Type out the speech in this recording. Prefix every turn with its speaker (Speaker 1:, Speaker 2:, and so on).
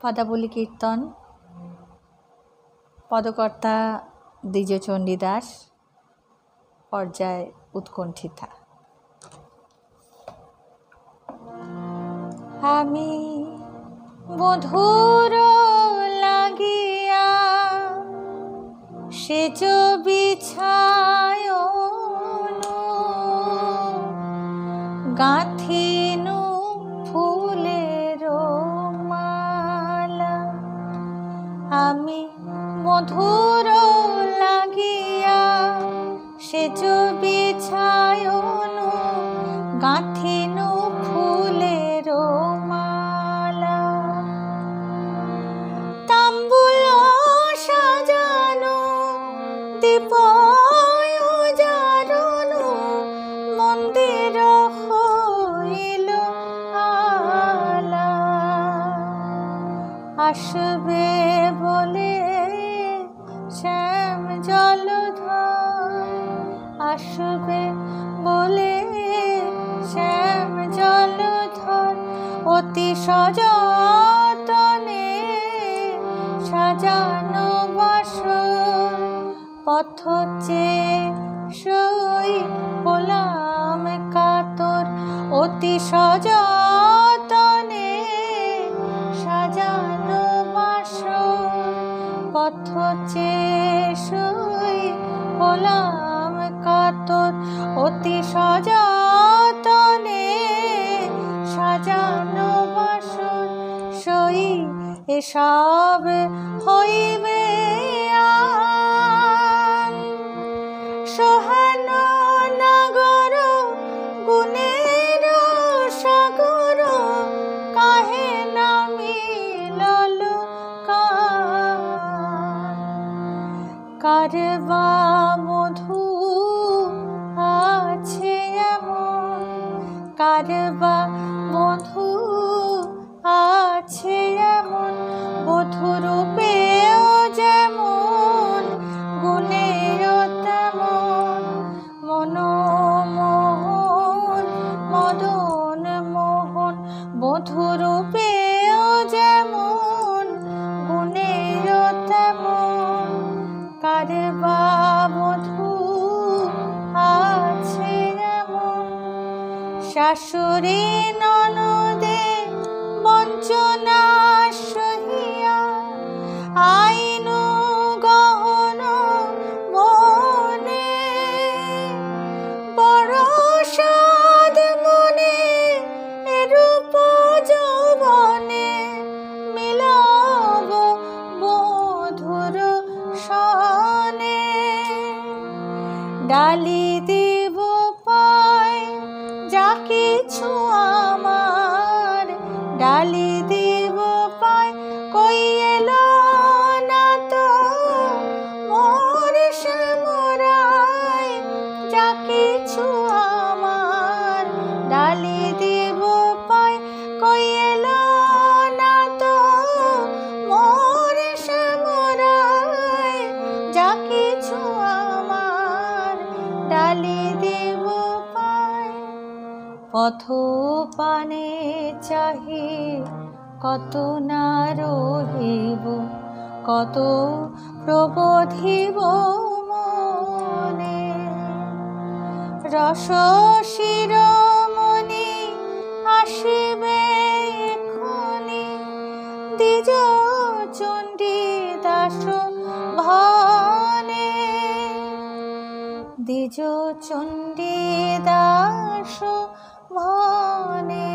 Speaker 1: পদাবলী কীর্তন। পদকর্তা দ্বিজচণ্ডী দাস। পর্যায় উৎকণ্ঠিতা। আমি মধুর লাগিয়া সেজ বিছায়নু গাঁথিনু ফুলের মালা। আমি মধুর লাগিয়া সেজ বিছায়নু গাঁথিনু ফুলের মালা। তাম্বুল সাজানো দীপ জারণু মন্দির হইল আলা। আসবে বলে শ্যাম জলধর, আসবে বলে শ্যাম জলধর অতি সযতনে সাজানো বাসর। পথ চেয়ে সই হলাম কাতর অতি সযতনে সাজানো বাসর। পথ চেয়ে সই হলাম কাতর অতি সযতনে সাজানো বাসর। সই এসব হইবে সোহান নগর গুণের সাগর কাহে নামিল কার বা মধু আছে এমন, কার বা মধু আছে এমন বধূরূপেও যেমন গুণেরও তেমন। মনমোহন মদন মোহন বধূরূপেও যেমন গুণেরও তেমন। কার বা মধু আছে এমন। শাশুড়ি ননদে বঞ্চনা সহিয়া আইনু গহন বনে। বড় সাধ মনে রূপ যৌবনে মিলাব বধূর সনে। ডালি দিব পায় যা কিছু আমার, ডালি দিব পায় কই এলো না তো মোর শ্যামরায়। যা কিছু আমার ডালি দিব পায় কই এলো না তো মোর শ্যামরায়। যা কিছু আমার ডালি দিব পায়। পথ পানে চাহি কত না রহিব, কত প্রবোধিব মনে। রস শিরোমণি আসিবে এক্ষুনি দ্বিজচণ্ডী দাস ভনে। দ্বিজচণ্ডী দাস ভনে।